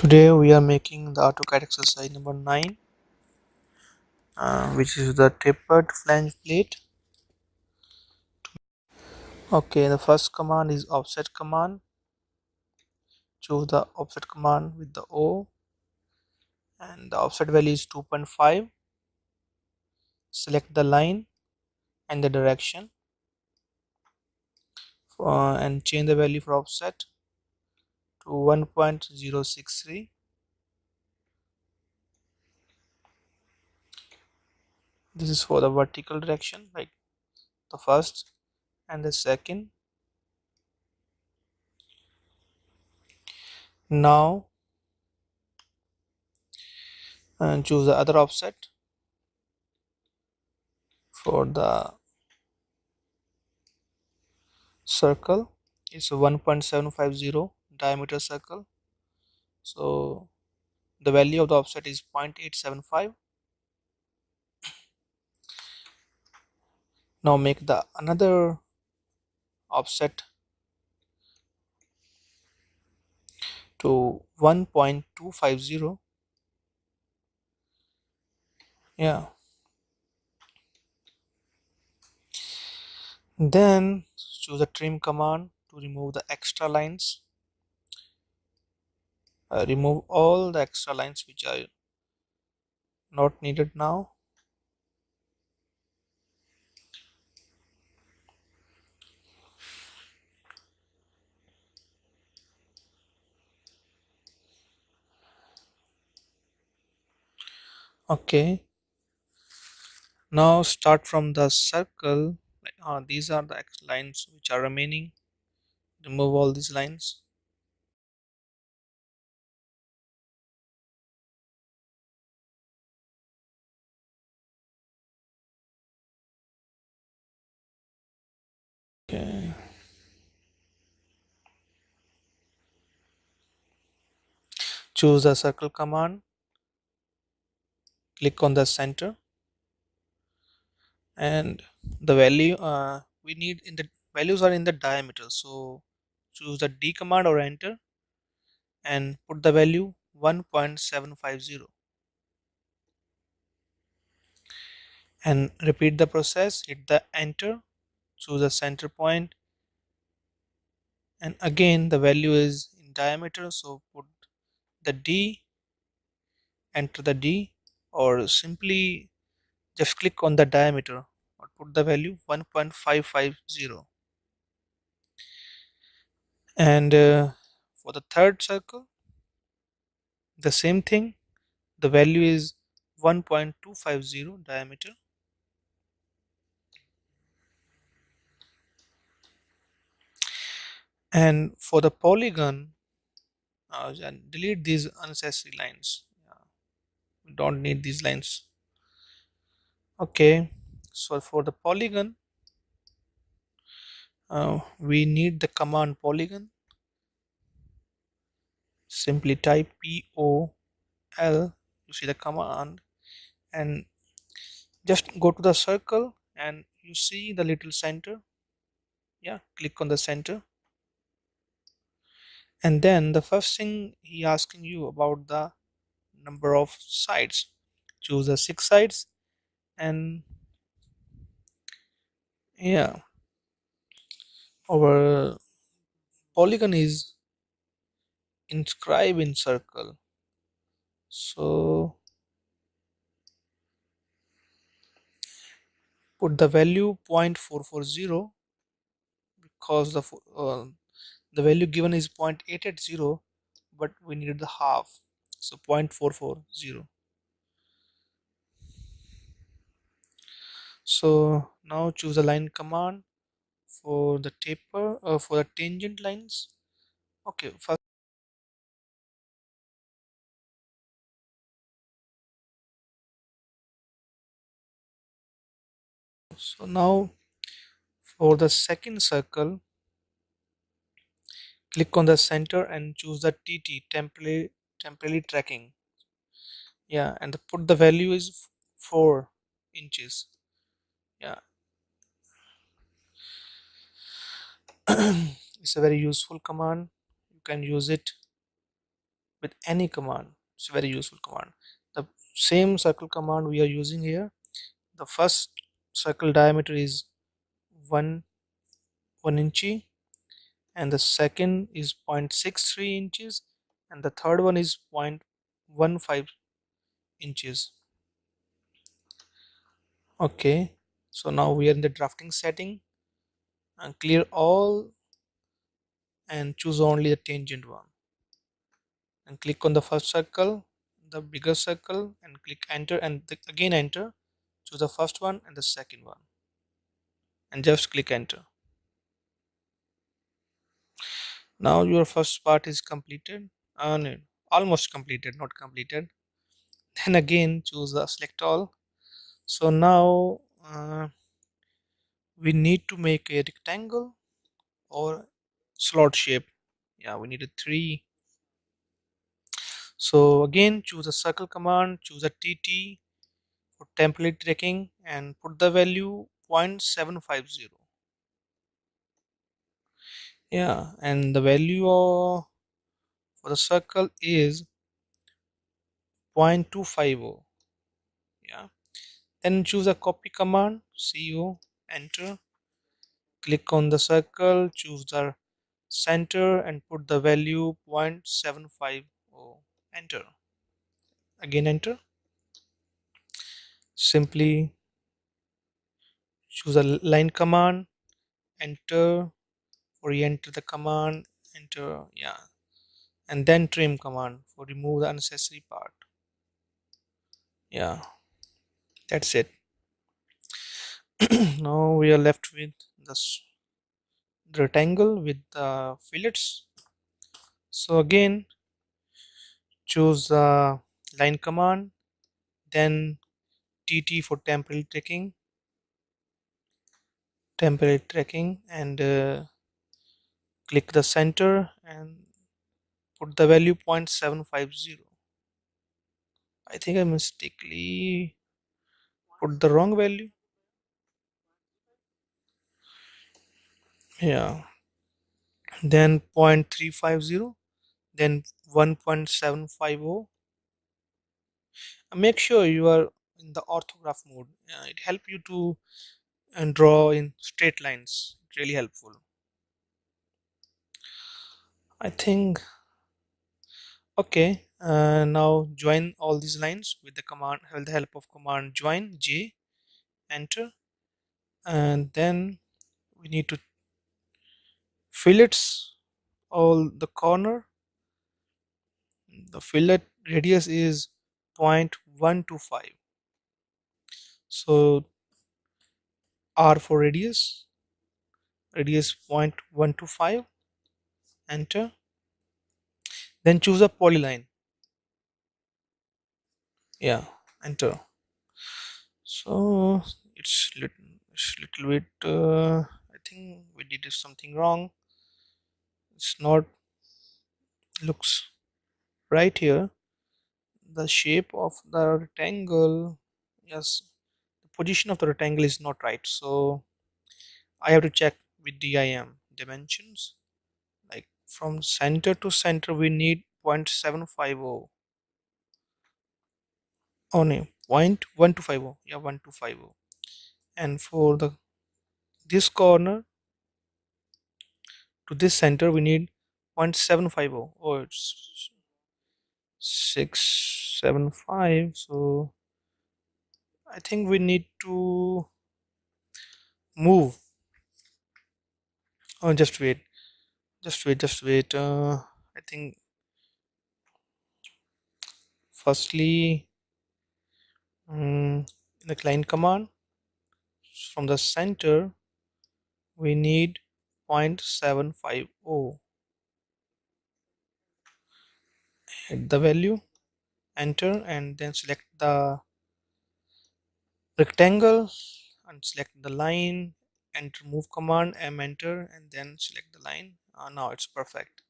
Today we are making the AutoCAD exercise number 9, which is the tapered flange plate. Okay, the first command is offset command. Choose the offset command with the O, and the offset value is 2.5. Select the line and the direction, and change the value for offset to 1.063. This is for the vertical direction, like the first and the second. Now choose the other offset for the circle. It's a 1.750 diameter circle, so the value of the offset is 0.875. Now make the another offset to 1.250. Yeah, then choose the trim command to remove the extra lines. Remove all the extra lines which are not needed now. Okay, now start from the circle. These are the lines which are remaining. Remove all these lines. Okay, choose the circle command, click on the center, and the value we need in the values are in the diameter, so choose the D command or enter and put the value 1.750 and repeat the process. Hit the enter, choose the center point, and again the value is in diameter, so put the D, enter the D, or simply just click on the diameter or put the value 1.550. And for the third circle, the same thing. The value is 1.250 diameter. And for the polygon, and delete these unnecessary lines. We don't need these lines. Okay, so for the polygon, we need the command polygon. Simply type POL. You see the command, and just go to the circle and you see the little center. Yeah, click on the center, and then the first thing he asking you about the number of sides. Choose the 6 sides, and yeah, our polygon is inscribed in circle, so put the value 0.440 because the value given is 0.880, but we need the half, so 0.440. So now choose a line command for the taper, for the tangent lines. Okay, first, so now for the second circle, click on the center and choose the TT, temporary tracking. Yeah, and put the value is 4 inches. Yeah, it's a very useful command. You can use it with any command. It's a very useful command. The same circle command we are using here. The first circle diameter is 1 inch, and the second is 0.63 inches, and the third one is 0.15 inches. Okay, so now we are in the drafting setting, and clear all and choose only the tangent one, and click on the first circle, the bigger circle, and click enter, and again enter. Choose the first one and the second one, and just click enter. Now your first part is completed. No, almost completed, not completed. Then again choose the select all. So now we need to make a rectangle or slot shape. Yeah, we need a 3. So again choose a circle command, choose a TT for template tracking, and put the value 0.750. Yeah, and the value for the circle is 0.250. Yeah, then choose a copy command, CO, enter, click on the circle, choose the center, and put the value 0.750, enter, again enter. Simply choose a line command, enter, or re-enter the command, enter, yeah, and then trim command for remove the unnecessary part. Yeah, that's it. Now we are left with this rectangle with the fillets. So again choose the line command, then TT for template tracking, and click the center and put the value 0.750. I think I mistakenly put the wrong value. Yeah, then 0.350, then 1.750. Make sure you are in the orthograph mode. It help you to draw in straight lines. Really helpful. I think. Okay, now join all these lines with the command, with the help of command join J, enter, and then we need to fillets all the corner. The fillet radius is 0.125. So R for radius 0.125, enter. Then choose a polyline. Yeah, enter. So it's little bit. I think we did something wrong. It's not looks right here. The shape of the rectangle, yes, the position of the rectangle is not right. So I have to check with DIM dimensions. Like from center to center, we need 0.750. Oh no, 0.1250. Yeah, 1250. And for the this corner to this center, we need 0.750. Oh, it's 675. So I think we need to move. Oh, just wait, just wait. I think firstly, in the client command from the center, we need 0.750. Hit the value, enter, and then select the rectangle and select the line, enter move command, enter, and then select the line. Now it's perfect.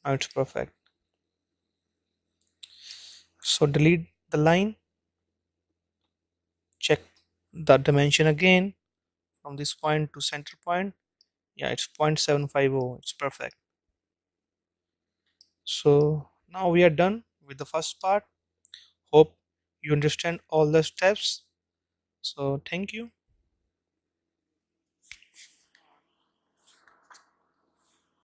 Now it's perfect. So delete the line, check the dimension again from this point to center point. Yeah, it's 0.750. It's perfect. So Now we are done with the first part. Hope you understand all the steps. So thank you.